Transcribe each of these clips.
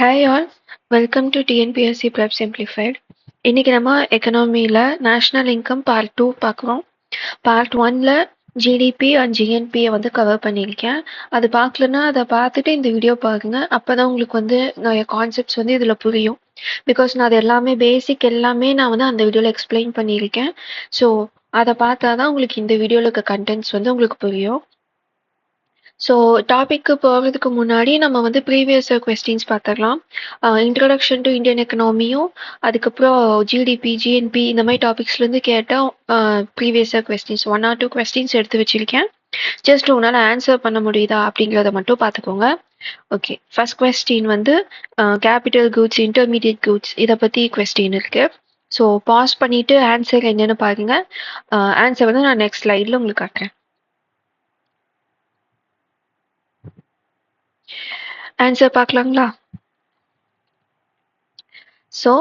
Hi all, welcome to TNPSC prep simplified. இன்னைக்கு நம்ம எக்கனாமியில் national income part 2 பார்க்குறோம். Part 1ல் ஜிடிபி அண்ட் ஜிஎன்பியை வந்து கவர் பண்ணியிருக்கேன். அது பார்க்கலன்னா அதை பார்த்துட்டு இந்த வீடியோ பாருங்க. அப்போ தான் உங்களுக்கு வந்து நிறைய கான்செப்ட்ஸ் வந்து இதில் புரியும். பிகாஸ் நான் அது எல்லாமே பேசிக் எல்லாமே நான் வந்து அந்த வீடியோவில் எக்ஸ்பிளைன் பண்ணியிருக்கேன். ஸோ அதை பார்த்தா தான் உங்களுக்கு இந்த வீடியோவில் இருக்க கண்டென்ட்ஸ் வந்து உங்களுக்கு புரியும். ஸோ டாபிக்கு போகிறதுக்கு முன்னாடி நம்ம வந்து ப்ரீவியஸ் கொஸ்டின்ஸ் பார்த்துடலாம். இன்ட்ரடக்ஷன் டு இந்தியன் எக்கனாமியும் அதுக்கப்புறம் ஜிடிபி ஜிஎன்பி இந்த மாதிரி டாபிக்ஸ்லேருந்து கேட்டால் ப்ரீவியஸ் கொஸ்டின்ஸ் 1 or 2 கொஸ்டின்ஸ் எடுத்து வச்சுருக்கேன். ஜஸ்ட் உங்களால் ஆன்சர் பண்ண முடியுதா அப்படிங்கிறத மட்டும் பார்த்துக்கோங்க. ஓகே, ஃபர்ஸ்ட் கொஸ்டின் வந்து கேபிட்டல் குட்ஸ் இன்டர்மீடியட் குட்ஸ் இதை பற்றி கொஸ்டின் இருக்குது. ஸோ பாஸ் பண்ணிவிட்டு ஆன்சர் என்னென்னு பாருங்கள். ஆன்சர் வந்து நான் நெக்ஸ்ட் ஸ்லைடில் உங்களுக்கு காட்டுறேன். ஆன்சர் பார்க்கலாங்களா? ஸோ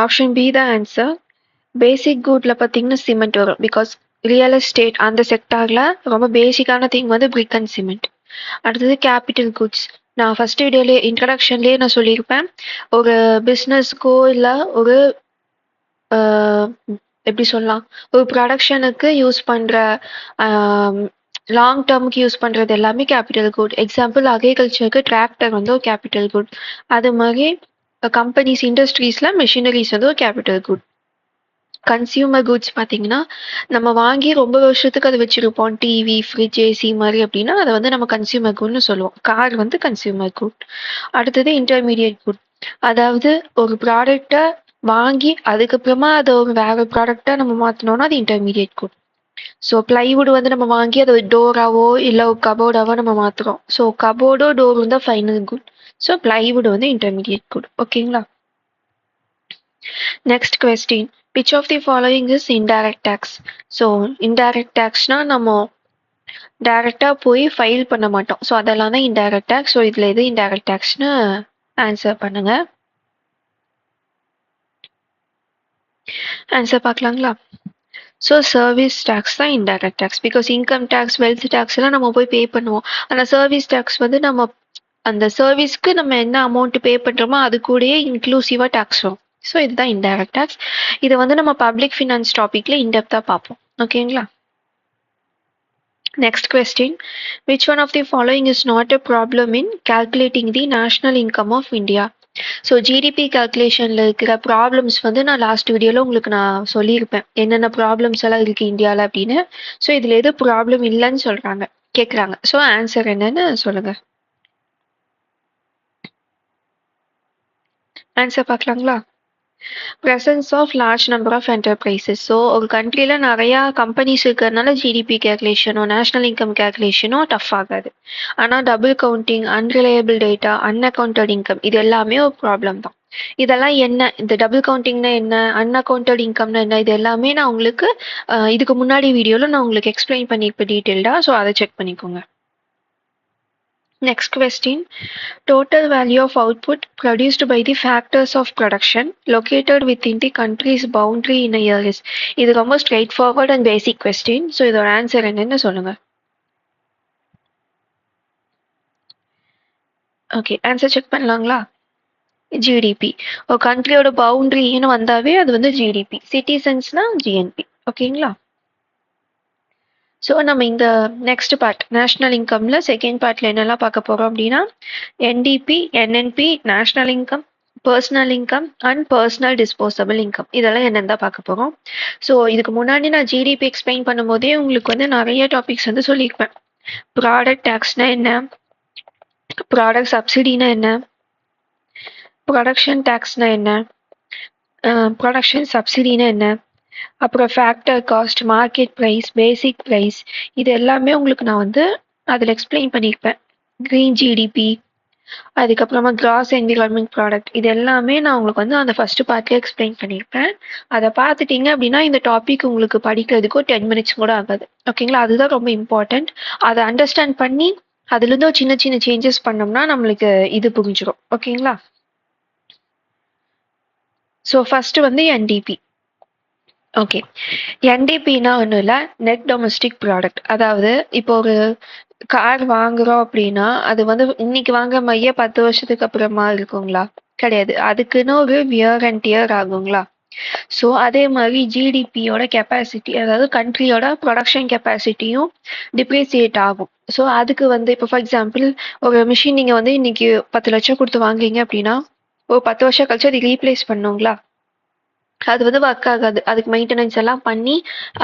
ஆப்ஷன் பி தான் ஆன்சர். பேசிக் குட்ல பார்த்தீங்கன்னா சிமெண்ட் வரும். பிகாஸ் ரியல் எஸ்டேட் அந்த செக்டாரில் ரொம்ப பேசிக்கான திங் வந்து பிரிக் அண்ட் சிமெண்ட். அடுத்தது கேபிட்டல் குட்ஸ். நான் ஃபர்ஸ்ட் வீடியோலேயே இன்ட்ரடக்ஷன்லேயே நான் சொல்லியிருப்பேன். ஒரு பிஸ்னஸ்க்கோ இல்லை ஒரு எப்படி சொல்லலாம், ஒரு ப்ரொடக்ஷனுக்கு யூஸ் பண்ணுற லாங் டேர்முக்கு யூஸ் பண்ணுறது எல்லாமே கேபிட்டல் குட். எக்ஸாம்பிள் அக்ரிகல்ச்சருக்கு டிராக்டர் வந்து ஒரு கேபிட்டல் குட். அது மாதிரி கம்பெனிஸ் இண்டஸ்ட்ரீஸில் மிஷினரிஸ் வந்து ஒரு கேபிட்டல் குட். கன்சியூமர் குட்ஸ் பார்த்தீங்கன்னா நம்ம வாங்கி ரொம்ப வருஷத்துக்கு அதை வச்சுருப்போம். டிவி, ஃப்ரிட்ஜ், ஏசி மாதிரி அப்படின்னா அதை வந்து நம்ம கன்சியூமர் குட்னு சொல்லுவோம். கார் வந்து கன்சியூமர் குட். அடுத்தது இன்டர்மீடியட் குட். அதாவது ஒரு ப்ராடக்டை வாங்கி அதுக்கப்புறமா அதை ஒரு வேறு ப்ராடக்டாக நம்ம மாற்றினோன்னா அது இன்டர்மீடியட் குட். ஸோ பிளைவுட் வந்து நம்ம வாங்கி அதை ஒரு டோராவோ இல்லை ஒரு கபோர்டாவோ நம்ம மாற்றுறோம். ஸோ கபோர்டோ டோரும் தான் ஃபைனல் குட். ஸோ பிளைவுட் வந்து இன்டர்மீடியட் குட். ஓகேங்களா? Next question, which of the following is indirect tax? So indirect டேக்ஸ்னா நம்ம டைரெக்டாக போய் ஃபைல் பண்ண மாட்டோம். ஸோ அதெல்லாம் தான் இன்டைரக்ட் டேக்ஸ். ஸோ இதில் எது இன்டைரக்ட் டேக்ஸ்னு ஆன்சர் பண்ணுங்க. ஆன்சர் பார்க்கலாங்களா? ஸோ சர்வீஸ் டேக்ஸ் தான் indirect tax. Because income tax, wealth tax எல்லாம் நம்ம போய் பே பண்ணுவோம். ஆனால் சர்வீஸ் டேக்ஸ் வந்து நம்ம அந்த சர்வீஸ்க்கு நம்ம என்ன அமௌண்ட் பே பண்ணுறோமோ அது கூடயே இன்க்ளூசிவாக டேக்ஸ் வரும். ஸோ இதுதான் இன்டைரக்ட் டேக்ஸ். இதை வந்து நம்ம பப்ளிக் ஃபினான்ஸ் டாப்பிக்ல இன்டெப்த்தாக பார்ப்போம். ஓகேங்களா? Next question, which one of the following is not a problem in calculating the national income of India? So GDP கால்குலேஷனில் இருக்கிற ப்ராப்ளம்ஸ் வந்து நான் லாஸ்ட் வீடியோவில் உங்களுக்கு நான் சொல்லியிருப்பேன் என்னென்ன ப்ராப்ளம்ஸ் எல்லாம் இருக்குது இந்தியாவில் அப்படின்னு. ஸோ இதில் எது ப்ராப்ளம் இல்லைன்னு சொல்கிறாங்க கேட்குறாங்க. ஸோ ஆன்சர் என்னன்னு சொல்லுங்கள். ஆன்சர் பார்க்கலாங்களா? presence of large number of enterprises. So ஒரு கண்ட்ரியில் நிறையா கம்பெனிஸ் இருக்கிறதுனால ஜிடிபி கேல்குலேஷனோ நேஷ்னல் இன்கம் கேல்குலேஷனோ டஃப் ஆகாது. ஆனால் double counting, unreliable data, unaccounted income இது எல்லாமே ஒரு ப்ராப்ளம் தான். இதெல்லாம் என்ன, இந்த டபுள் கவுண்டிங்னா என்ன, அன்அக்கௌண்டட் இன்கம்னா என்ன, இது எல்லாமே நான் உங்களுக்கு இதுக்கு முன்னாடி வீடியோவில் நான் உங்களுக்கு எக்ஸ்பிளைன் பண்ணியிருப்பேன் டீட்டெயில்டாக. ஸோ அதை செக் பண்ணிக்கோங்க. Next question, total value of output produced by the factors of production located within the country's boundary in a year is. இது ரொம்ப straight forward and basic question. So இதோட ஆன்சர் என்னன்னு சொல்லுங்க. Okay, answer check பண்ணலாங்களா? GDP. ஒரு கண்ட்ரியோட பவுண்டரின்னு வந்தாவே அது வந்து ஜிடிபி. சிட்டிசன்ஸ்னா ஜிஎன்பி. ஓகேங்களா? ஸோ நம்ம இந்த நெக்ஸ்ட் பார்ட் நேஷ்னல் இன்கம்ல செகண்ட் பார்ட்ல என்னெல்லாம் பார்க்க போறோம் அப்படின்னா NDP, NNP, national income, personal income and personal disposable income இதெல்லாம் என்னென்னு தான் பார்க்க போகிறோம். ஸோ இதுக்கு முன்னாடி நான் ஜிடிபி எக்ஸ்பிளைன் பண்ணும்போதே உங்களுக்கு வந்து நிறைய டாபிக்ஸ் வந்து சொல்லியிருப்பேன். ப்ராடக்ட் டேக்ஸ்னா என்ன, ப்ராடக்ட் சப்சிடினா என்ன, ப்ரொடக்ஷன் டேக்ஸ்னா என்ன, ப்ரொடக்ஷன் சப்சிடினா என்ன, அப்புறம் factor cost, market price, basic price இது எல்லாமே உங்களுக்கு நான் வந்து அதில் எக்ஸ்பிளைன் பண்ணியிருப்பேன். க்ரீன் ஜிடிபி, அதுக்கப்புறமா கிராஸ் என்விரான்மெண்ட் ப்ராடக்ட் இது எல்லாமே நான் உங்களுக்கு வந்து அந்த ஃபர்ஸ்ட் பார்ட்லேயே எக்ஸ்பிளைன் பண்ணியிருப்பேன். அதை பார்த்துட்டீங்க அப்படின்னா இந்த டாபிக் உங்களுக்கு படிக்கிறதுக்கு 10 minutes கூட ஆகாது. ஓகேங்களா? அதுதான் ரொம்ப இம்பார்ட்டண்ட். அதை அண்டர்ஸ்டாண்ட் பண்ணி அதுலேருந்து சின்ன சின்ன சேஞ்சஸ் பண்ணோம்னா நம்மளுக்கு இது புரிஞ்சிடும். ஓகேங்களா? ஸோ ஃபர்ஸ்ட் வந்து என்டிபி. ஓகே. என்டிபின்னா ஒண்ணும் இல்ல. Net domestic product. அதாவது இப்போ ஒரு கார் வாங்குறோம் அப்படின்னா, அது வந்து இன்னைக்கு வாங்குற மாரியே 10 வருஷத்துக்கு அப்புறமா இருக்குங்களா? கிடையாது. அதுக்குன்னு ஒரு வியர் அண்ட் டியர் ஆகுங்களா? ஸோ அதே மாரி ஜிடிபியோட கெப்பாசிட்டி அதாவது கண்ட்ரியோட ப்ரொடக்ஷன் கெப்பாசிட்டியும் டிப்ரிசியேட் ஆகும். ஸோ அதுக்கு வந்து இப்போ ஃபார் எக்ஸாம்பிள் ஒரு மிஷின் நீங்க வந்து இன்னைக்கு 10,00,000 குடுத்து வாங்குறீங்க அப்படின்னா, ஒரு 10 வருஷம் கழிச்சு அத ரீப்ளேஸ் பண்ணணுங்களா? அது வந்து ஒர்க் ஆகாது. அதுக்கு மெயின்டனன்ஸ் எல்லாம் பண்ணி,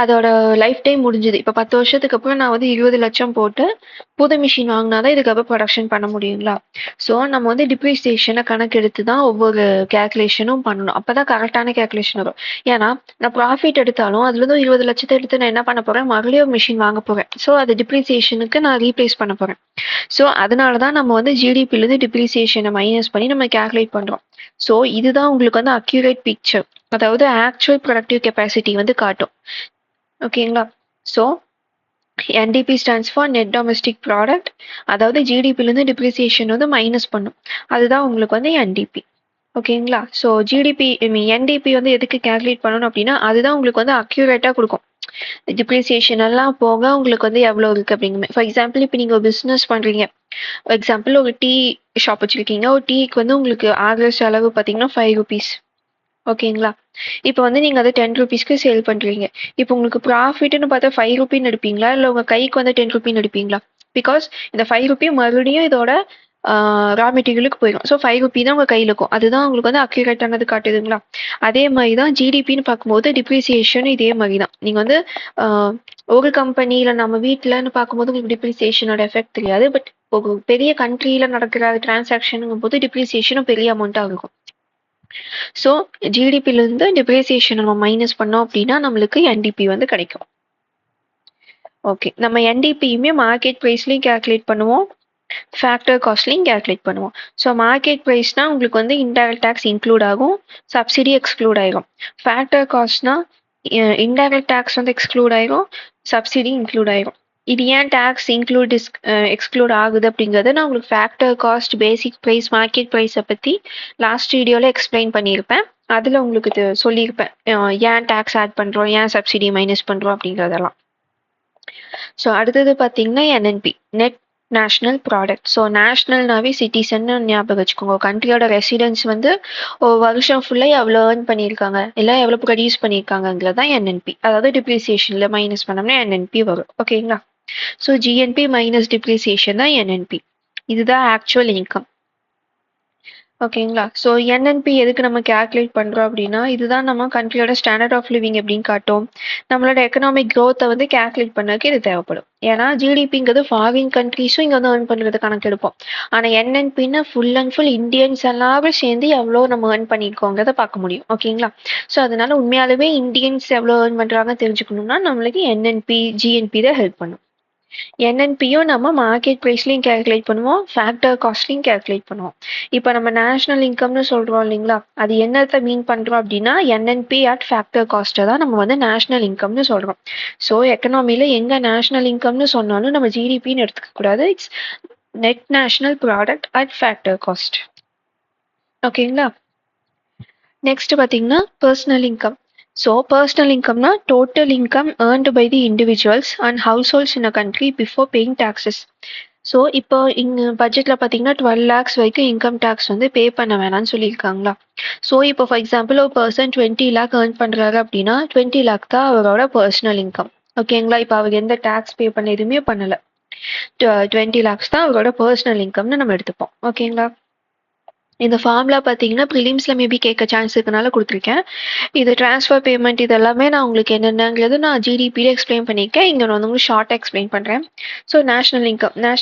அதோட லைஃப் டைம் முடிஞ்சுது. இப்ப 10 வருஷத்துக்கு அப்புறம் நான் வந்து 20,00,000 போட்டு, புது மிஷின் வாங்குனா தான் இதுக்கப்புறம் புரொடக்ஷன் பண்ண முடியுங்களா? ஸோ நம்ம வந்து டிப்ரிசியேஷன கணக்கெடுத்து தான் ஒவ்வொரு கால்குலேஷனும் பண்ணணும். அப்பதான் கரெக்ட்டான கால்குலேஷன் வரும். ஏன்னா, நான் ப்ராஃபிட் எடுத்தாலும், அதுலருந்து 20,00,000 எடுத்து நான் என்ன பண்ண போறேன், மறுபடியும் ஒரு மிஷின் வாங்க போறேன். ஸோ அது டிப்ரிசியேஷனுக்கு நான் ரீப்ளேஸ் பண்ண போறேன். ஸோ அதனால தான் நம்ம வந்து ஜிடிபிலேருந்து டிப்ரிசியேஷன மைனஸ் பண்ணி நம்ம கால்குலேட் பண்றோம். ஸோ இதுதான் உங்களுக்கு வந்து அக்யூரேட் பிக்சர். அதாவது ஆக்சுவல் ப்ரொடக்டிவ் கெப்பாசிட்டி வந்து காட்டும். ஓகேங்களா? So NDB stands for net domestic product. அதாவது ஜிடிபிலேருந்து டிப்ரிசியேஷன் வந்து மைனஸ் பண்ணும். அதுதான் உங்களுக்கு வந்து என்டிபி. ஓகேங்களா? ஸோ ஜிடிபி ஐ மீன் என்டிபி வந்து எதுக்கு கால்குலேட் பண்ணணும் அப்படின்னா, அதுதான் உங்களுக்கு வந்து அக்யூரேட்டா குடுக்கும். டிப்ரிசியேஷன் எல்லாம் போக உங்களுக்கு வந்து எவ்வளோ இருக்கு அப்படிங்கிற ஃபார் எக்ஸாம்பிள் இப்போ நீங்க ஒரு பிசினஸ் பண்றீங்க. எக்ஸாம்பிள் ஒரு டீ ஷாப் வச்சிருக்கீங்க. ஒரு டீக்கு வந்து உங்களுக்கு ஆகுற செலவு பார்த்தீங்கன்னா ₹5. ஓகேங்களா? இப்ப வந்து நீங்க அத ₹10க்கு சேல் பண்றீங்க. இப்ப உங்களுக்கு ப்ராஃபிட்ன்னு பார்த்தா ₹5 எடுப்பீங்களா? இல்ல உங்க கைக்கு வந்து ₹10 எடுப்பீங்களா? பிகாஸ் இந்த ₹5 மறுபடியும் இதோட ரா மெட்டீரியலுக்கு போயிரும். ஸோ ₹5 தான் உங்க கையில இருக்கும். அதுதான் உங்களுக்கு வந்து அக்யூரேட் ஆனது காட்டுதுங்களா? அதே மாரி தான் ஜிடிபின்னு பார்க்கும்போது டிப்ரிசியேஷன் இதே மாரி தான். நீங்க வந்து ஆ ஒரு கம்பெனில நம்ம வீட்லன்னு பார்க்கும்போது உங்களுக்கு டிப்ரிசியேஷனோட எஃபெக்ட் தெரியாது. பட் ஒரு பெரிய கண்ட்ரில நடக்கிற டிரான்சாக்ஷனுங்கும்போது டிப்ரிசியேஷனும் பெரிய அமௌண்ட்டா இருக்கும். ஸோ ஜிடிபிலேருந்து டிப்ரிசியேஷன் நம்ம மைனஸ் பண்ணோம் அப்படின்னா நம்மளுக்கு என்டிபி வந்து கிடைக்கும். ஓகே. நம்ம என்டிபியுமே மார்க்கெட் ப்ரைஸ்லயும் கால்குலேட் பண்ணுவோம். ஃபேக்டர் காஸ்ட்லயும் கால்குலேட் பண்ணுவோம். ஸோ மார்க்கெட் ப்ரைஸ்னா உங்களுக்கு வந்து இன்டைரக்ட் டாக்ஸ் இன்க்ளூட் ஆகும். சப்சிடி எக்ஸ்க்ளூட் ஆயிரும். ஃபேக்டர் காஸ்ட்னா இன்டைரக்ட் டாக்ஸ் வந்து எக்ஸ்க்ளூட் ஆயிரும். சப்சிடி இன்க்ளூட் ஆயிரும். இது ஏன் டாக்ஸ் எக்ஸ்க்ளூட் ஆகுது அப்படிங்கிறத நான் உங்களுக்கு factor cost basic price market ப்ரைஸை பற்றி லாஸ்ட் வீடியோவில் எக்ஸ்பிளைன் பண்ணியிருப்பேன். அதில் உங்களுக்கு இது சொல்லியிருப்பேன். ஏன் டாக்ஸ் ஆட் பண்ணுறோம், ஏன் சப்சிடி மைனஸ் பண்ணுறோம் அப்படிங்கிறதெல்லாம். ஸோ அடுத்தது பார்த்தீங்கன்னா NNP net national product. So நேஷனல்னாவே சிட்டிசன்னு ஞாபகம் வச்சுக்கோங்க. கண்ட்ரியோட ரெசிடென்ஸ் வந்து ஒரு வருஷம் ஃபுல்லாக எவ்வளோ ஏர்ன் பண்ணியிருக்காங்க இல்லை எவ்வளோ ப்ரொடியூஸ் பண்ணியிருக்காங்கிறது தான் என்என்பி. அதாவது டிப்ரிசியேஷனில் மைனஸ் பண்ணோம்னா என்என்பி வரும். ஓகேங்களா? ஸோ ஜிஎன்பி மைனஸ் டிப்ரிசியேஷன் தான் என்என்பி. இதுதான் ஆக்சுவல் இன்கம். ஓகேங்களா? ஸோ என்என்பி எதுக்கு நம்ம கால்குலேட் பண்ணுறோம் அப்படின்னா, இதுதான் நம்ம கண்ட்ரியோட ஸ்டாண்டர்ட் ஆஃப் லிவிங் எப்படின்னு காட்டும். நம்மளோட எக்கனாமிக் க்ரோத்தை வந்து கால்குலேட் பண்ணதுக்கு இது தேவைப்படும். ஏன்னா ஜிடிபிங்கிறது ஃபாரின் கண்ட்ரீஸும் இங்கே வந்து ஏர்ன் பண்ணுறது கணக்கெடுப்போம். ஆனால் என்என்பின்னா ஃபுல் அண்ட் ஃபுல் இந்தியன்ஸ் எல்லாரும் சேர்ந்து எவ்வளோ நம்ம ஏர்ன் பண்ணியிருக்கோங்கிறத பார்க்க முடியும். ஓகேங்களா? ஸோ அதனால உண்மையாலுமே இந்தியன்ஸ் எவ்வளோ ஏர்ன் பண்ணுறாங்கன்னு தெரிஞ்சுக்கணும்னா நம்மளுக்கு என்என்பி ஜிஎன்பி தான் ஹெல்ப் பண்ணும். என்என்பியும் நம்ம மார்க்கெட் ப்ரைஸ்லையும் கால்குலேட் பண்ணுவோம். ஃபேக்டர் காஸ்ட்லையும் கால்குலேட் பண்ணுவோம். இப்போ நம்ம நேஷனல் இன்கம்னு சொல்கிறோம் இல்லைங்களா? அது என்னத்தை மீன் பண்ணுறோம் அப்படின்னா என்என்பி அட் ஃபேக்டர் காஸ்ட்டை தான் நம்ம வந்து நேஷனல் இன்கம்னு சொல்கிறோம். ஸோ எக்கனாமியில் எங்கே நேஷனல் இன்கம்னு சொன்னாலும் நம்ம ஜிடிபின்னு எடுத்துக்க கூடாது. It's net national product at factor cost. ஓகேங்களா? நெக்ஸ்ட் பார்த்தீங்கன்னா பர்சனல் இன்கம். ஸோ பர்சனல் இன்கம்னா total income earned by the individuals and households in a country before paying taxes. So இப்போ இங்கே பட்ஜெட்டில் பார்த்தீங்கன்னா 12 lakhs வரைக்கும் இன்கம் டேக்ஸ் வந்து பே பண்ண வேணாம்னு சொல்லியிருக்காங்களா? ஸோ இப்போ ஃபார் எக்ஸாம்பிள் ஒரு பர்சன் 20 lakh ஏர்ன் பண்ணுறாரு அப்படின்னா 20 lakh தான் அவரோட பர்சனல் இன்கம். ஓகேங்களா? இப்போ அவர் எந்த டேக்ஸ் பே பண்ண எதுவுமே பண்ணலை. 20 lakhs தான் அவரோட பர்சனல் இன்கம்னு நம்ம எடுத்துப்போம். ஓகேங்களா? இந்த ஃபார்முலா பார்த்தீங்கன்னா ப்ரிலிம்ஸில் மேபி கேட்க சான்ஸ் இருக்கனால கொடுத்துருக்கேன். இது ட்ரான்ஸ்ஃபர் பேமெண்ட் இது எல்லாமே நான் உங்களுக்கு என்னென்னங்கிறது நான் ஜிடிபியில் எக்ஸ்பிளைன் பண்ணியிருக்கேன். இங்கே நான் வந்து உங்களுக்கு ஷார்ட்டாக எக்ஸ்பிளைன் பண்ணுறேன். ஸோ நேஷனல் இன்கம்னா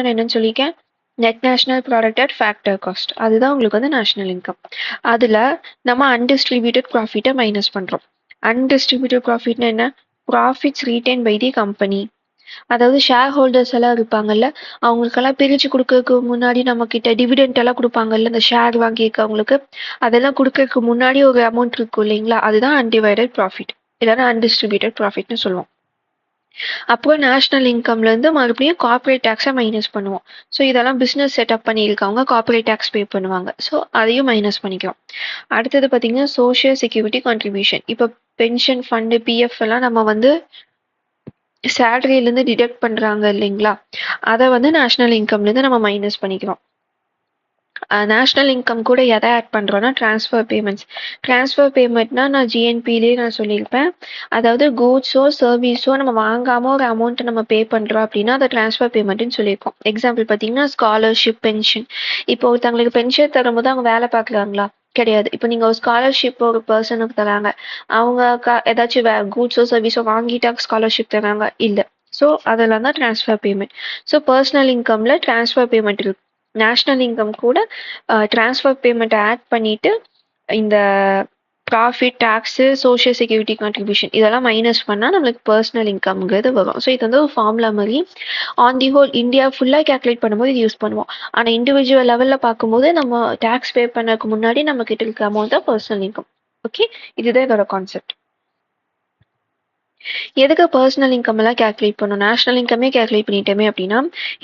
நான் என்னென்னு சொல்லியிருக்கேன், net national product at factor cost. அதுதான் உங்களுக்கு வந்து நேஷனல் இன்கம். அதில் நம்ம அன்டிஸ்ட்ரிபியூட்டட் ப்ராஃபிட்டை மைனஸ் பண்ணுறோம். அன்டிஸ்ட்ரிபியூட்டட் ப்ராஃபிட்னா என்ன? Profits retain by the company. அதாவது ஷேர் ஹோல்டர்ஸ் எல்லாம் இருப்பாங்கல்ல, அவங்களுக்கெல்லாம் பிரிச்சு கொடுக்கறதுக்கு முன்னாடி நம்ம கிட்ட டிவிடெண்ட் எல்லாம் கொடுப்பாங்கல்ல, இந்த ஷேர் வாங்கியிருக்கவங்களுக்கு அதெல்லாம் கொடுக்கறதுக்கு முன்னாடி ஒரு அமௌண்ட் இருக்கும் இல்லைங்களா? அதுதான் அன்டிவைடட் ப்ராஃபிட் இல்லைன்னா அன்டிஸ்ட்ரிபியூட்டட் ப்ராஃபிட்னு சொல்லுவோம். அப்புறம் நேஷனல் இன்கம்லேருந்து மறுபடியும் கார்ப்பரேட் டேக்ஸை மைனஸ் பண்ணுவோம். ஸோ இதெல்லாம் பிஸ்னஸ் செட்டப் பண்ணியிருக்கவங்க கார்ப்பரேட் டேக்ஸ் பே பண்ணுவாங்க. ஸோ அதையும் மைனஸ் பண்ணிக்கிறோம். அடுத்தது பார்த்தீங்கன்னா சோஷியல் செக்யூரிட்டி கான்ட்ரிபியூஷன். இப்போ பென்ஷன் ஃபண்டு, பிஎஃப் எல்லாம் நம்ம வந்து சேலரியிலேருந்து டிடெக்ட் பண்ணுறாங்க இல்லைங்களா, அதை வந்து நேஷனல் இன்கம்லேருந்து நம்ம மைனஸ் பண்ணிக்கிறோம். நேஷனல் இன்கம் கூட எதை ஆட் பண்ணுறோன்னா ட்ரான்ஸ்ஃபர் பேமெண்ட்ஸ். ட்ரான்ஸ்ஃபர் பேமெண்ட்னா நான் ஜிஎன்பிலே நான் சொல்லியிருப்பேன். அதாவது கூட்ஸோ சர்வீஸோ நம்ம வாங்காமல் ஒரு அமௌண்ட்டை நம்ம பே பண்ணுறோம் அப்படின்னா அதை ட்ரான்ஸ்ஃபர் பேமெண்ட்னு சொல்லியிருக்கோம். எக்ஸாம்பிள் பார்த்தீங்கன்னா ஸ்காலர்ஷிப், பென்ஷன். இப்போ ஒருத்தவங்களுக்கு பென்ஷன் தரும்போது அவங்க வேலை பார்க்குறாங்களா? கிடையாது. இப்போ நீங்கள் ஒரு ஸ்காலர்ஷிப் ஒரு பர்சனுக்கு தராங்க, அவங்க ஏதாச்சும் கூட்ஸோ சர்வீஸோ வாங்கிட்டா ஸ்காலர்ஷிப் தராங்க? இல்லை. ஸோ அதெல்லாம் தான் ட்ரான்ஸ்ஃபர் பேமெண்ட். ஸோ பர்சனல் இன்கமில் ட்ரான்ஸ்ஃபர் பேமெண்ட் இருக்கு. நேஷனல் இன்கம் கூட ட்ரான்ஸ்ஃபர் பேமெண்ட்டை ஆட் பண்ணிட்டு இந்த profit, tax, social security contribution இதெல்லாம் மைனஸ் பண்ணால் நம்மளுக்கு பர்சனல் இன்கம்ங்கிறது வரும். ஸோ இது வந்து ஒரு ஃபார்முலா மாதிரி ஆன் தி ஹோல் இந்தியா ஃபுல்லாக கேல்குலேட் பண்ணும்போது இது யூஸ் பண்ணுவோம். ஆனால் இண்டிவிஜுவல் லெவலில் பார்க்கும்போது நம்ம டேக்ஸ் பே பண்ணதுக்கு முன்னாடி நம்ம கிட்ட இருக்க அமௌண்ட் தான் பர்சனல் இன்கம். ஓகே, இதுதான் இதோட கான்செப்ட். எதுக்கு பர்சனல் இன்கம் எல்லாம் கேல்குலேட் பண்ணணும்? நேஷனல் இன்கமே கேல்குலேட் பண்ணிட்டோமே அப்படின்னா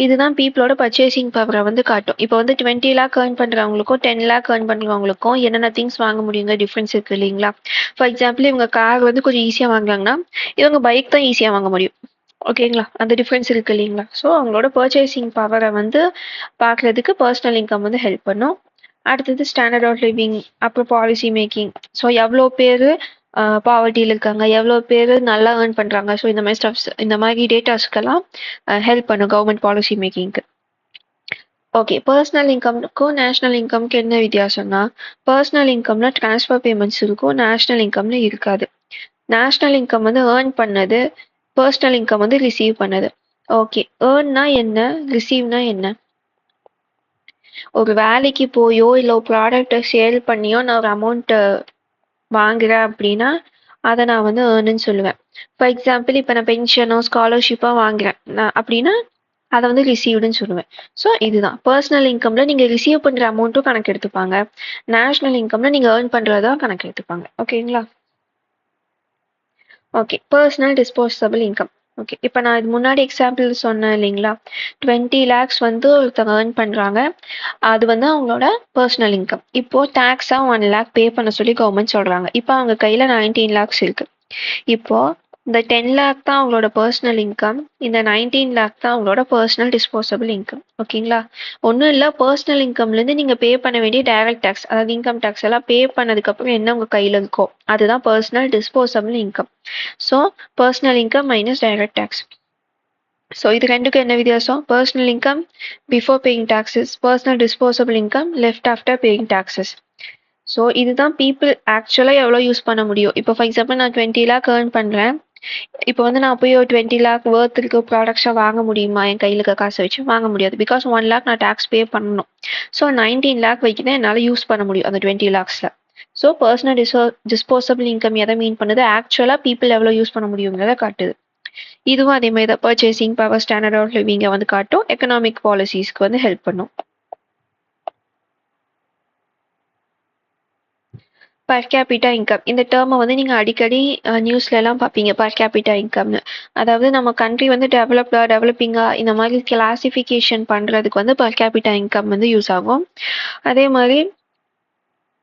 இதுதான் பீப்புளோட பர்ச்சேசிங் பவரை வந்து காட்டும். இப்போ வந்து 20 லேக் ஏர்ன் பண்ணுறவங்களுக்கும் 10 லேக் ஏர்ன் பண்ணுறவங்களுக்கும் என்னென்ன திங்ஸ் வாங்க முடியுங்க டிஃப்ரென்ஸ் இருக்குது இல்லைங்களா? ஃபார் எக்ஸாம்பிள் இவங்க கார் வந்து கொஞ்சம் ஈஸியாக வாங்குறாங்கன்னா இவங்க பைக் தான் ஈஸியாக வாங்க முடியும். ஓகேங்களா? அந்த டிஃப்ரென்ஸ் இருக்குது இல்லைங்களா? ஸோ அவங்களோட பர்ச்சேசிங் பவரை வந்து பார்க்குறதுக்கு பர்சனல் இன்கம் வந்து ஹெல்ப் பண்ணும். அடுத்தது ஸ்டாண்டர்ட் ஆஃப் லிவிங், அப்புறம் பாலிசி மேக்கிங். ஸோ எவ்வளோ பேர் பாவர்ட்டியில் இருக்காங்க, எவ்வளோ பேர் நல்லா ஏர்ன் பண்ணுறாங்க. ஸோ இந்த மாதிரி ஸ்டப்ஸ், இந்த மாதிரி டேட்டாஸ்க்கெல்லாம் ஹெல்ப் பண்ணும் கவர்மெண்ட் பாலிசி மேக்கிங்க்கு. ஓகே, பர்சனல் இன்கம்க்கும் நேஷனல் இன்கம்க்கு என்ன வித்தியாசம்னா பர்சனல் இன்கம்ல ட்ரான்ஸ்ஃபர் பேமெண்ட்ஸ் இருக்கும், நேஷனல் இன்கம்ல இருக்காது. நேஷனல் இன்கம் வந்து ஏர்ன் பண்ணது, பர்சனல் இன்கம் வந்து ரிசீவ் பண்ணது. ஓகே, ஏர்ன்னா என்ன, ரிசீவ்னா என்ன? ஒரு வேலைக்கு போயோ இல்லை ஒரு ப்ராடக்டை சேல் பண்ணியோ நான் ஒரு அமௌண்ட்டை வாங்குறேன் அப்படின்னா அதை நான் வந்து ஏர்னுன்னு சொல்லுவேன். ஃபார் எக்ஸாம்பிள் இப்போ நான் பென்ஷனோ ஸ்காலர்ஷிப்போ வாங்குறேன் நான் அப்படின்னா அதை வந்து ரிசீவ்டுன்னு சொல்லுவேன். ஸோ இதுதான் பர்சனல் இன்கம்ல நீங்கள் ரிசீவ் பண்ணுற அமௌண்ட்டும் கணக்கு எடுத்துப்பாங்க, நேஷனல் இன்கம்ல நீங்கள் ஏர்ன் பண்ணுறதா கணக்கு எடுத்துப்பாங்க. ஓகேங்களா? Okay, personal disposable income. Okay, இப்போ நான் இது முன்னாடி எக்ஸாம்பிள் சொன்னேன் இல்லைங்களா, 20 லேக்ஸ் வந்து ஒருத்தவங்க ஏர்ன் பண்ணுறாங்க, அது வந்து அவங்களோட பர்சனல் இன்கம். இப்போது டேக்ஸாக 1 லேக் பே பண்ண சொல்லி கவர்மெண்ட் சொல்கிறாங்க. இப்போ அவங்க கையில் 19 லேக்ஸ் இருக்குது. இப்போது இந்த 10 லேக் தான் அவங்களோட பர்சனல் இன்கம், இந்த 19 லேக் தான் அவங்களோட பர்சனல் டிஸ்போசபிள் இன்கம். ஓகேங்களா? ஒன்றும் இல்லை, பர்சனல் இன்கம்லேருந்து நீங்கள் பே பண்ண வேண்டிய டைரக்ட் டேக்ஸ், அதாவது இன்கம் டேக்ஸ் எல்லாம் பே பண்ணதுக்கப்புறம் என்ன உங்கள் கையில் இருக்கோ அதுதான் personal disposable income. So personal income minus direct tax. So இது ரெண்டுக்கும் என்ன வித்தியாசம்? Personal income before paying taxes, personal disposable income left after paying taxes. So இதுதான் பீப்புள் ஆக்சுவலாக எவ்வளோ யூஸ் பண்ண முடியும். இப்போ ஃபார் எக்ஸாம்பிள் நான் 20 லேக் ஏர்ன் பண்ணுறேன். இப்போ வந்து நான் போய் ஒரு 20 லேக் ஒர்த் இருக்க ப்ராடக்ட்ஸாக வாங்க முடியுமா? என் கையில் இருக்க காசை வச்சு வாங்க முடியாது. பிகாஸ் 1 லேக் நான் டேக்ஸ் பே பண்ணணும். ஸோ 19 லேக் வரைக்கும் தான் என்னால் யூஸ் பண்ண முடியும் அந்த 20 லேக்ஸில். ஸோ பர்சனல் டிஸ்போசபிள் இன்கம் எதை மீன் பண்ணுது? ஆக்சுவலாக பீப்புள் எவ்வளோ யூஸ் பண்ண முடியுங்கிறத காட்டுது. இதுவும் அதே மாதிரி தான் பர்ச்சேசிங் பவர், ஸ்டாண்டர்ட் ஆஃப் லிவிங்கை வந்து காட்டும், எக்கனாமிக் பாலிசிஸ்க்கு வந்து ஹெல்ப் பண்ணும். பர் கேபிட்டா இன்கம், இந்த டேர்மை வந்து நீங்கள் அடிக்கடி நியூஸ்லலாம் பார்ப்பீங்க, பர் கேபிட்டா இன்கம்னு. அதாவது நம்ம கண்ட்ரி வந்து டெவலப்பிங்கா இந்த மாதிரி கிளாசிஃபிகேஷன் பண்ணுறதுக்கு வந்து பர் கேபிட்டா இன்கம் வந்து யூஸ் ஆகும். அதே மாதிரி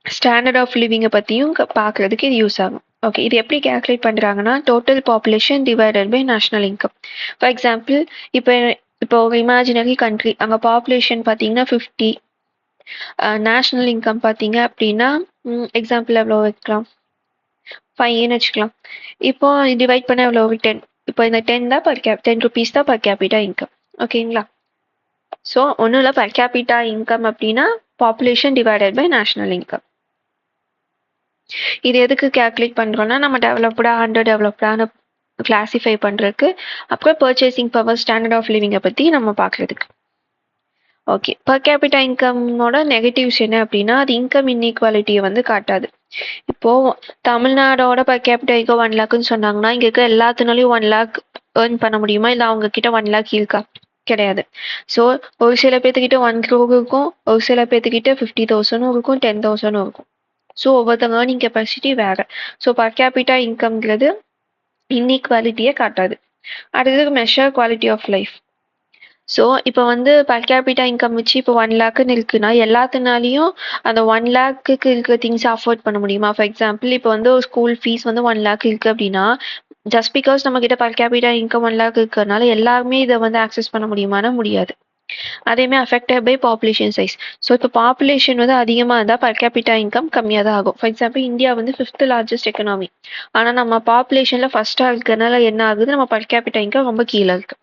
ஸ்டாண்டர்ட் ஆஃப் லிவிங்கை பற்றியும் பார்க்குறதுக்கு இது யூஸ் ஆகும். ஓகே, இது எப்படி கேல்குலேட் பண்ணுறாங்கன்னா total population divided by national income. For example இப்போ ஒரு இமேஜினரி கண்ட்ரி, அங்கே பாப்புலேஷன் பார்த்தீங்கன்னா 50, நேஷனல் இன்கம் பார்த்தீங்க அப்படின்னா எக்ஸாம்பிள் எவ்வளோ வைக்கலாம், 5ன்னு வச்சுக்கலாம். இப்போ டிவைட் பண்ண எவ்வளோ 10. இப்போ இந்த 10 தான் $10 தான் பர் கேபிட்டா இன்கம். ஓகேங்களா? ஸோ ஒன்றும் இல்லை, பர் கேபிட்டா இன்கம் அப்படின்னா population divided by national income. இது எதுக்கு கேல்குலேட் பண்ணுறோன்னா நம்ம டெவலப்டா அண்டர் டெவலப்டான கிளாஸிஃபை பண்ணுறதுக்கு, அப்புறம் பர்ச்சேசிங் பவர், ஸ்டாண்டர்ட் ஆஃப் லிவிங்கை பற்றி நம்ம பார்க்குறதுக்கு. ஓகே, பர் கேபிட்டா இன்கமோட நெகட்டிவ்ஸ் என்ன அப்படின்னா அது இன்கம் இன்இக்வாலிட்டியை வந்து காட்டாது. இப்போது தமிழ்நாடோட பர் கேபிட்டா இன்கம் 1 லேக்குன்னு சொன்னாங்கன்னா இங்கே இருக்க எல்லாத்தினாலையும் 1 லேக் ஏர்ன் பண்ண முடியுமா? இல்லை அவங்க கிட்ட 1 லேக் இருக்கா? கிடையாது. ஸோ ஒரு சில பேர்த்துக்கிட்ட 1 crore இருக்கும், ஒரு சில பேர்த்துக்கிட்ட 50,000 இருக்கும், 10,000 இருக்கும். ஸோ ஒவ்வொருத்தங்க ஏர்னிங் கெப்பாசிட்டி வேறு. ஸோ பர் கேபிட்டா இன்கம்ங்கிறது இன்இக்வாலிட்டியை காட்டாது. அடுத்தது measure quality of life. So இப்போ வந்து பர் கேபிட்டா இன்கம் வச்சு இப்போ 1,00,000ன்னு இருக்குன்னா எல்லாத்தினாலையும் அந்த 1,00,000க்கு இருக்கிற திங்ஸ் அஃபோர்ட் பண்ண முடியுமா? ஃபார் எக்ஸாம்பிள் இப்போ வந்து ஒரு ஸ்கூல் ஃபீஸ் வந்து 1,00,000 இருக்கு அப்படின்னா ஜஸ்ட் பிகாஸ் நம்ம கிட்ட பர் கேபிட்டா இன்கம் 1,00,000 இருக்கிறதுனால எல்லாருமே இதை வந்து ஆக்சஸ் பண்ண முடியுமானா முடியாது. அதேமாதிரி affected by population size. So இப்போ பாப்புலேஷன் வந்து அதிகமாக இருந்தால் பர் கேபிட்டா இன்கம் கம்மியாக தான் ஆகும். ஃபார் எக்ஸாம்பிள் இந்தியா வந்து 5th லார்ஜஸ்ட் எக்கனாமி, ஆனால் நம்ம பாப்புலேஷனில் ஃபர்ஸ்ட்டாக இருக்கிறதுனால என்ன ஆகுது, நம்ம பர் கேபிட்டா இன்கம் ரொம்ப கீழே இருக்கு.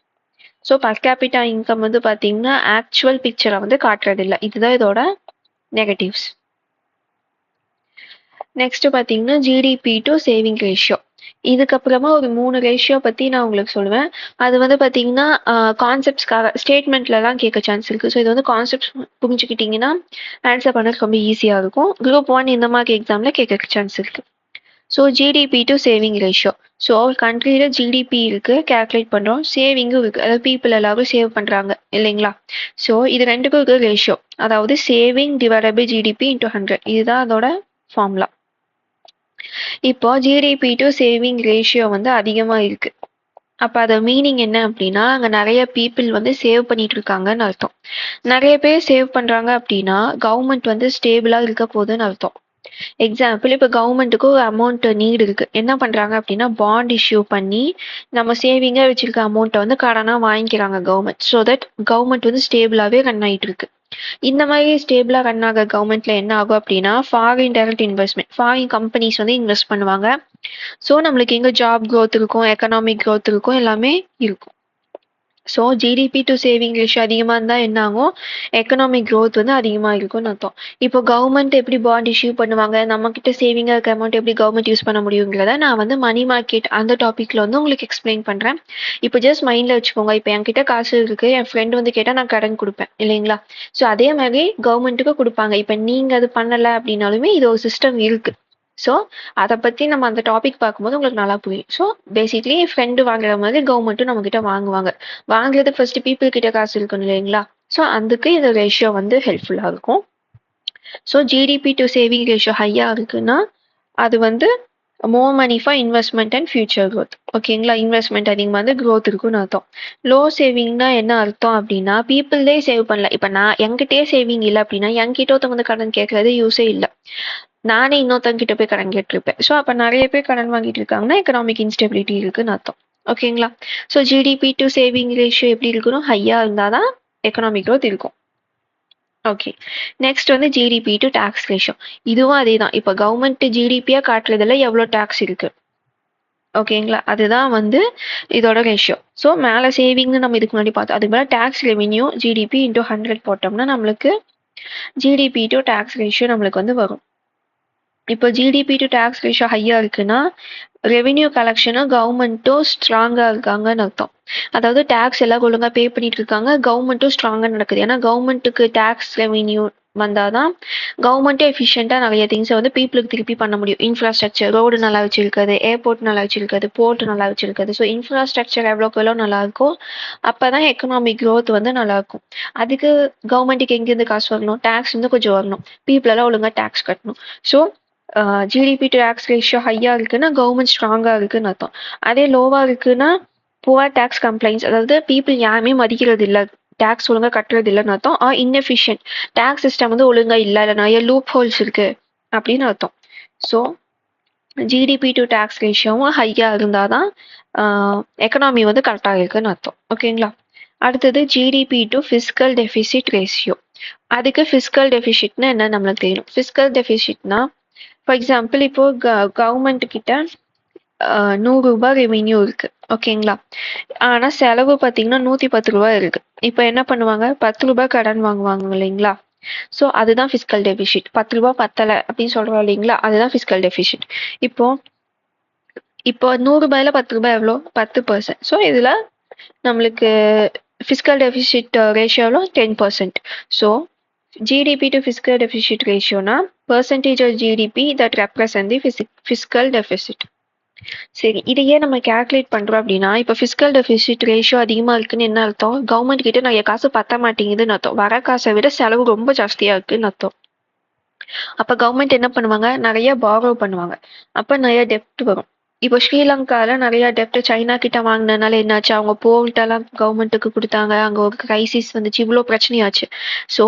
ஸோ பர் கேபிட்டா இன்கம் வந்து பார்த்தீங்கன்னா ஆக்சுவல் பிக்சரை வந்து காட்டுறது இல்லை. இதுதான் இதோட நெகட்டிவ்ஸ். நெக்ஸ்ட் பார்த்தீங்கன்னா ஜிடிபி டு சேவிங் ரேஷியோ. இதுக்கப்புறமா ஒரு 3 ரேஷியோ பற்றி நான் உங்களுக்கு சொல்லுவேன். அது வந்து பார்த்தீங்கன்னா கான்செப்ட்ஸ்க்காக ஸ்டேட்மெண்ட்லலாம் கேட்க சான்ஸ் இருக்குது. ஸோ இது வந்து கான்செப்ட்ஸ் புரிஞ்சுக்கிட்டிங்கன்னா ஆன்சர் பண்ணுறது ரொம்ப ஈஸியாக இருக்கும். குரூப் 1 இந்த மாதிரி எக்ஸாமில் கேட்க சான்ஸ் இருக்குது. So GDP to saving ratio. So கண்ட்ரியில் ஜிடிபி இருக்குது, கேல்குலேட் பண்ணுறோம், சேவிங்கும் இருக்குது, அதாவது பீப்புள் எல்லாரும் சேவ் பண்ணுறாங்க இல்லைங்களா. ஸோ இது ரெண்டுக்கும் இருக்கிற ரேஷியோ, அதாவது saving divided by GDP into 100, இதுதான் அதோட ஃபார்முலா. இப்போ ஜிடிபி டு சேவிங் ரேஷியோ வந்து அதிகமாக இருக்கு. அப்போ அதோட மீனிங் என்ன அப்படின்னா அங்கே நிறைய பீப்புள் வந்து சேவ் பண்ணிட்டு இருக்காங்கன்னு அர்த்தம். நிறைய பேர் சேவ் பண்ணுறாங்க அப்படின்னா கவர்மெண்ட் வந்து ஸ்டேபிளாக இருக்க போகுதுன்னு அர்த்தம். எக்ஸாம்பிள் இப்போ கவர்மெண்ட்டுக்கு ஒரு அமௌண்ட் நீடு இருக்கு, என்ன பண்றாங்க அப்படின்னா பாண்ட் இஷ்யூ பண்ணி நம்ம சேவிங்கா வச்சிருக்க அமௌண்ட்டை வந்து கடனா வாங்கிக்கிறாங்க கவர்மெண்ட். ஸோ தட் கவர்மெண்ட் வந்து ஸ்டேபிளாவே ரன் ஆயிட்டு இருக்கு. இந்த மாதிரி ஸ்டேபிளா ரன் ஆக கவர்மெண்ட்ல என்ன ஆகும் அப்படின்னா foreign direct investment, foreign companies வந்து இன்வெஸ்ட் பண்ணுவாங்க. ஸோ நம்மளுக்கு எங்க ஜாப் க்ரோத் இருக்கும், எக்கனாமிக் க்ரோத் இருக்கும், எல்லாமே இருக்கும். So GDP to saving ratio அதிகமாக இருந்தால் என்ன ஆகும், எக்கனாமிக் க்ரோத் வந்து அதிகமாக இருக்கும்னு அர்த்தம். இப்போ கவர்மெண்ட் எப்படி பாண்ட் இஷ்யூ பண்ணுவாங்க, நம்மக்கிட்ட சேவிங்காக இருக்க அமௌண்ட் எப்படி கவர்மெண்ட் யூஸ் பண்ண முடியுங்கிறத நான் வந்து மணி மார்க்கெட் அந்த டாப்பிக்கில் வந்து உங்களுக்கு எக்ஸ்பிளைன் பண்ணுறேன். இப்போ ஜஸ்ட் மைண்டில் வச்சுக்கோங்க, இப்போ என்கிட்ட காசு இருக்குது, என் ஃப்ரெண்டு வந்து கேட்டால் நான் கடன் கொடுப்பேன் இல்லைங்களா. ஸோ அதே மாதிரி கவர்மெண்ட்டுக்கு கொடுப்பாங்க. இப்போ நீங்கள் அது பண்ணலை அப்படின்னாலுமே இது ஒரு சிஸ்டம் இருக்குது. ஸோ அதை பற்றி நம்ம அந்த டாபிக் பார்க்கும்போது உங்களுக்கு நல்லா புரியும். ஸோ பேசிக்லி ஃப்ரெண்டு வாங்குற மாதிரி கவர்மெண்ட்டும் நம்மக்கிட்ட வாங்குவாங்க. வாங்குறதுக்கு ஃபர்ஸ்ட் பீப்புள் கிட்ட காசு இருக்கணும் இல்லைங்களா. ஸோ அதுக்கு இந்த ரேஷியோ வந்து ஹெல்ப்ஃபுல்லாக இருக்கும். So GDP to saving ratio ஹையாக இருக்குன்னா அது வந்து more money for investment and future growth. ஓகேங்களா, இன்வெஸ்ட்மெண்ட் அதிகமாக வந்து க்ரோத் இருக்குன்னு அர்த்தம். லோ சேவிங்னா என்ன அர்த்தம் அப்படின்னா பீப்புள்தே சேவ் பண்ணல. இப்போ நான் என்கிட்டயே சேவிங் இல்லை அப்படின்னா என்கிட்ட ஒருத்தவங்க வந்து கடன் கேட்கறது யூஸே இல்லை, நானே இன்னொருத்தவங்க கிட்ட போய் கடன் கேட்டிருப்பேன். ஸோ அப்போ நிறைய பேர் கடன் வாங்கிட்டு இருக்காங்கன்னா எக்கனாமிக் இன்ஸ்டெபிலிட்டி இருக்குன்னு அர்த்தம். ஓகேங்களா. So GDP to saving ratio எப்படி இருக்கணும், ஹையாக இருந்தால் தான் எக்கனாமிக் க்ரோத் இருக்கும். ஓகே, நெக்ஸ்ட் வந்து ஜிடிபி டு டேக்ஸ் ரேஷியோ. இதுவும் அதே தான். இப்போ கவர்மெண்ட் ஜிடிபியாக காட்டுறதுல எவ்வளோ டேக்ஸ் இருக்கு, ஓகேங்களா, அதுதான் வந்து இதோட ரேஷியோ. ஸோ மேலே சேவிங்னு நம்ம இதுக்கு முன்னாடி பார்த்தோம், அதுக்கு மேலே டேக்ஸ் ரெவென்யூ ஜிடிபி இன்டூ 100 போட்டோம்னா நம்மளுக்கு ஜிடிபி டு டேக்ஸ் ரேஷியோ நம்மளுக்கு வந்து வரும். இப்போ ஜிடிபி டு டேக்ஸ் ரேஷியோ ஹையாக இருக்குன்னா ரெவென்யூ கலெக்ஷனும் கவர்மெண்ட்டும் ஸ்ட்ராங்காக இருக்காங்கன்னு அர்த்தம். அதாவது டேக்ஸ் எல்லாம் ஒழுங்காக பே பண்ணிட்டு இருக்காங்க, கவர்மெண்ட்டும் ஸ்ட்ராங்காக நடக்குது. ஏன்னா கவர்மெண்ட்டுக்கு டேக்ஸ் ரெவென்யூ வந்தால் தான் கவர்மெண்ட்டே எஃபிஷியண்டாக நிறைய திங்ஸை வந்து பீப்புளுக்கு திருப்பி பண்ண முடியும். இன்ஃப்ராஸ்ட்ரக்சர், ரோடு நல்லா வச்சிருக்கிறது, ஏர்போர்ட் நல்லா வச்சிருக்கிறது, போர்ட் நல்லா வச்சிருக்கிறது. ஸோ இன்ஃப்ராஸ்ட்ரக்சர் எவ்வளோக்கு எவ்வளோ நல்லா இருக்கோ அப்போ தான் எக்கனாமிக் க்ரோத் வந்து நல்லாயிருக்கும். அதுக்கு கவர்மெண்ட்டுக்கு எங்கேருந்து காசு வரணும், டேக்ஸ் வந்து கொஞ்சம் வரணும், பீப்புளெல்லாம் ஒழுங்காக டேக்ஸ் கட்டணும். So GDP to tax ratio ஹையாக இருக்குன்னா கவர்மெண்ட் ஸ்ட்ராங்காக இருக்குன்னு அர்த்தம். அதே லோவாக இருக்குன்னா புவர் டேக்ஸ் கம்ப்ளைண்ட்ஸ், அதாவது பீப்புள் யாருமே மதிக்கிறது இல்லை, டேக்ஸ் ஒழுங்காக கட்டுறது இல்லைன்னு அர்த்தம். இன்எஃபிஷியன்ட், டேக்ஸ் சிஸ்டம் வந்து ஒழுங்காக இல்லை, நிறைய லூப் ஹோல்ஸ் இருக்கு அப்படின்னு அர்த்தம். ஸோ ஜிடிபி டு டேக்ஸ் ரேஷியோவும் ஹையாக இருந்தால் தான் எக்கனாமி வந்து கரெக்டாக இருக்குன்னு அர்த்தம். ஓகேங்களா. அடுத்தது GDP to fiscal deficit ratio. அதுக்கு ஃபிஸ்கல் டெஃபிசிட்னா என்ன நம்மளுக்கு தெரியும். ஃபிஸ்கல் டெஃபிசிட்னா ஃபார் எக்ஸாம்பிள் இப்போ கவர்மெண்ட் கிட்ட 100 ரூபாய் ரெவென்யூ இருக்கு, ஓகேங்களா, ஆனால் செலவு பார்த்தீங்கன்னா 110 ரூபாய் இருக்கு. இப்போ என்ன பண்ணுவாங்க, 10 ரூபாய் கடன் வாங்குவாங்க இல்லைங்களா. ஸோ அதுதான் ஃபிஸ்கல் டெஃபிசிட். 10 ரூபாய் பத்தலை அப்படின்னு சொல்றோம் இல்லைங்களா, அதுதான் ஃபிஸ்கல் டெஃபிசிட். இப்போ 100 ரூபாயில 10 ரூபாய் எவ்வளோ, 10%. ஸோ இதில் நம்மளுக்கு ஃபிஸ்கல் டெஃபிசிட் ரேஷியோவில் 10%. So GDP to fiscal deficit ratio na percentage of GDP that represent the fiscal deficit. சரி, இதையே நம்ம கேல்குலேட் பண்றோம் அப்படின்னா இப்போ ஃபிஸ்கல் டெஃபிசிட் ரேஷியோ அதிகமா இருக்குன்னு என்ன அர்த்தம், கவர்மெண்ட் கிட்ட நிறைய காசு பத்த மாட்டேங்குதுன்னு அர்த்தம், வர காசை விட செலவு ரொம்ப ஜாஸ்தியா இருக்குன்னு அர்த்தம். அப்ப கவர்மெண்ட் என்ன பண்ணுவாங்க, நிறைய பாரோ பண்ணுவாங்க, அப்ப நிறைய டெப்ட் வரும். இப்போ ஸ்ரீலங்கால நிறைய டெப்ட் சைனா கிட்ட வாங்கினதுனால என்னாச்சு, அவங்க போர்ட்டெல்லாம் கவர்மெண்ட்டுக்கு கொடுத்தாங்க, அங்க ஒரு கிரைசிஸ் வந்துச்சு, இவ்வளோ பிரச்சனையாச்சு. So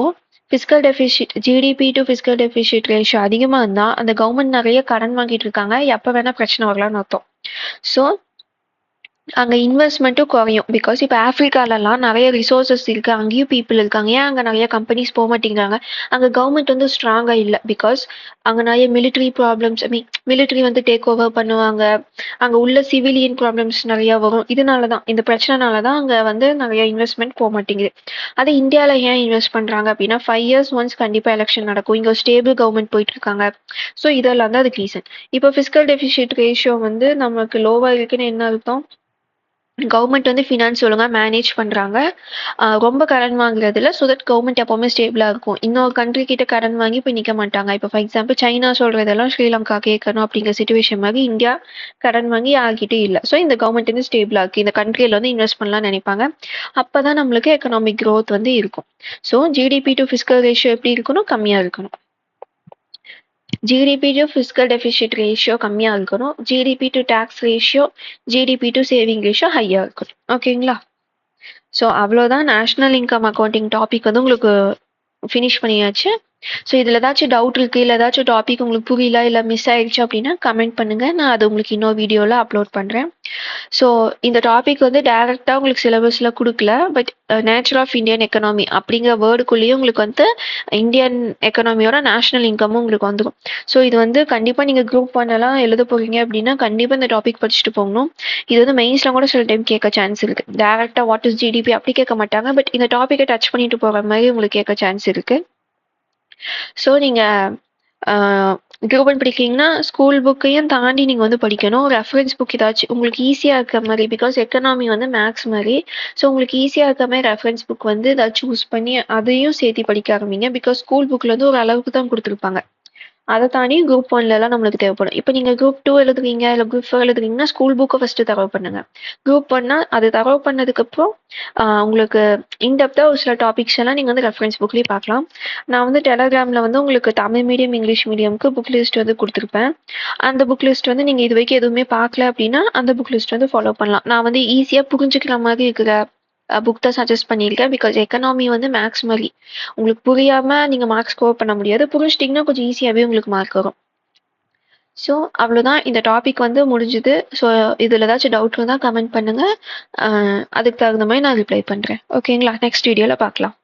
fiscal deficit GDP to fiscal deficit ratio அதிகமாக இருந்தால் அந்த கவர்மெண்ட் நிறைய கடன் வாங்கிட்டு இருக்காங்க, எப்போ வேணால் பிரச்சனை வரலாம்னு அர்த்தம். ஸோ அங்க இன்வெஸ்ட்மெண்ட்டும் குறையும். பிகாஸ் இப்போ ஆஃப்ரிக்காலலாம் நிறைய ரிசோர்சஸ் இருக்கு, அங்கேயும் பீப்புள் இருக்காங்க. ஏன் அங்கே நிறைய கம்பெனிஸ் போக மாட்டேங்கிறாங்க? அங்கே கவர்மெண்ட் வந்து ஸ்ட்ராங்கா இல்லை. பிகாஸ் அங்கே நிறைய மிலிட்ரி ப்ராப்ளம்ஸ், ஐ மீன் மிலிட்ரி வந்து டேக் ஓவர் பண்ணுவாங்க. அங்கே உள்ள சிவிலியன் ப்ராப்ளம்ஸ் நிறைய வரும். இதனால தான், இந்த பிரச்சனைனால தான் அங்கே வந்து நிறைய இன்வெஸ்ட்மெண்ட் போக மாட்டேங்குது. அதே இந்தியாவில் ஏன் இன்வெஸ்ட் பண்ணுறாங்க அப்படின்னா 5 years ஒன்ஸ் கண்டிப்பாக எலெக்ஷன் நடக்கும், இங்கே ஸ்டேபிள் கவர்மெண்ட் போயிட்டு இருக்காங்க. ஸோ இதெல்லாம் தான் அதுக்கு ரீசன். இப்போ ஃபிஸ்கல் டெபிசிட் ரேஷியோ வந்து நமக்கு லோவாக இருக்குன்னு என்ன அர்த்தம்? கவர்மெண்ட் வந்து ஃபினான்ஸ் ஒழுங்கா மேனேஜ் பண்றாங்க, ரொம்ப கடன் வாங்குறது இல்லை. ஸோ தட் கவர்மெண்ட் எப்பவுமே ஸ்டேபிளா இருக்கும். இன்னொரு கண்ட்ரி கிட்ட கடன் வாங்கி போய் நிற்க மாட்டாங்க. இப்போ ஃபார் எக்ஸாம்பிள் சைனா சொல்றதெல்லாம் ஸ்ரீலங்கா கேட்கணும் அப்படிங்கிற சுச்சுவேஷன் மாதிரி இந்தியா கடன் வாங்கி யார்கிட்டயும் இல்லை. ஸோ இந்த கவர்மெண்ட் வந்து ஸ்டேபிளா இருக்கு, இந்த கண்ட்ரியில வந்து இன்வெஸ்ட் பண்ணலாம்னு நினைப்பாங்க. அப்பதான் நம்மளுக்கு எக்கனாமிக் growth வந்து இருக்கும். So GDP to fiscal ratio எப்படி இருக்கணும்? கம்மியா இருக்கணும். GDP to fiscal deficit ratio கம்மியாக இருக்கணும். GDP to tax ratio, GDP to saving ratio ஹையாக இருக்கணும். ஓகேங்களா? ஸோ அவ்வளோதான் நேஷ்னல் இன்கம் அக்கௌண்டிங் டாபிக் வந்து உங்களுக்கு ஃபினிஷ் பண்ணியாச்சு. ஸோ இதில் ஏதாச்சும் டவுட் இருக்குது, இல்லை ஏதாச்சும் டாபிக் உங்களுக்கு புரியல, இல்லை மிஸ் ஆயிடுச்சு அப்படின்னா கமெண்ட் பண்ணுங்கள், நான் அது உங்களுக்கு இன்னொரு வீடியோவில் அப்லோட் பண்ணுறேன். ஸோ இந்த டாபிக் வந்து டைரெக்டாக உங்களுக்கு சிலபஸில் கொடுக்கல, but nature of Indian economy அப்படிங்கிற வேர்டுக்குள்ளேயே உங்களுக்கு வந்து இந்தியன் எக்கனாமியோட நேஷனல் இன்கமும் உங்களுக்கு வந்துடும். ஸோ இது வந்து கண்டிப்பாக நீங்கள் குரூப் பண்ணலாம் எழுத போகிறீங்க அப்படின்னா கண்டிப்பாக இந்த டாபிக் படிச்சுட்டு போகணும். இது வந்து மெயின்ஸில் கூட சில டைம் கேட்க சான்ஸ் இருக்குது. டேரெக்டாக வாட் இஸ் ஜிடிபி அப்படி கேட்க மாட்டாங்க, பட் இந்த டாப்பிக்கை டச் பண்ணிட்டு போகிற மாதிரி உங்களுக்கு கேட்க சான்ஸ் இருக்குது. ஸோ நீங்கள் குரூப் ஒன் படிக்கிறீங்கன்னா ஸ்கூல் புக்கையும் தாண்டி நீங்கள் வந்து படிக்கணும். ரெஃபரன்ஸ் புக் ஏதாச்சும் உங்களுக்கு ஈஸியாக இருக்கிற மாதிரி, பிகாஸ் எக்கனாமி வந்து மேக்ஸ் மாதிரி. ஸோ உங்களுக்கு ஈஸியாக இருக்கிற மாதிரி ரெஃபரன்ஸ் புக் வந்து ஏதாச்சும் சூஸ் பண்ணி அதையும் சேர்த்து படிக்க ஆரம்பிங்க. பிகாஸ் ஸ்கூல் புக்கில் வந்து ஒரு அளவுக்கு தான் கொடுத்துருப்பாங்க, அதை தாண்டி குரூப் ஒன்லலாம் நம்மளுக்கு தேவைப்படும். இப்போ நீங்கள் குரூப் 2 எழுதுறீங்க, இல்லை குரூப் 4 எழுதுறீங்கன்னா ஸ்கூல் புக்கை ஃபஸ்ட்டு தரவு பண்ணுங்க. குரூப் ஒன்னா அது தரவு பண்ணதுக்கப்புறம் உங்களுக்கு இன்டெப்த்தாக ஒரு சில டாபிக்ஸ் எல்லாம் நீங்கள் வந்து ரெஃபரன்ஸ் புக்லேயே பார்க்கலாம். நான் வந்து டெலகிராமில் வந்து உங்களுக்கு தமிழ் மீடியம் இங்கிலீஷ் மீடியம்க்கு புக் லிஸ்ட் வந்து கொடுத்துருப்பேன். அந்த புக் லிஸ்ட் வந்து நீங்கள் இது வரைக்கும் எதுவுமே பார்க்கல அப்படின்னா அந்த புக் லிஸ்ட் வந்து ஃபாலோ பண்ணலாம். நான் வந்து ஈஸியாக புரிஞ்சுக்கிற மாதிரி இருக்கிற புக் தான் சஜஸ்ட் பண்ணியிருக்கேன். பிகாஸ் எக்கனாமி வந்து மேக்ஸ் மாதிரி உங்களுக்கு புரியாமல் நீங்கள் மார்க் ஸ்கோர் பண்ண முடியாது, புரிஞ்சிட்டிங்கன்னா கொஞ்சம் ஈஸியாகவே உங்களுக்கு மார்க் வரும். ஸோ அவ்வளோதான், இந்த டாபிக் வந்து முடிஞ்சுது. ஸோ இதில் ஏதாச்சும் டவுட் இருந்தால் கமெண்ட் பண்ணுங்கள், அதுக்கு தகுந்த மாதிரி நான் ரிப்ளை பண்ணுறேன். ஓகேங்களா? நெக்ஸ்ட் வீடியோவில் பார்க்கலாம்.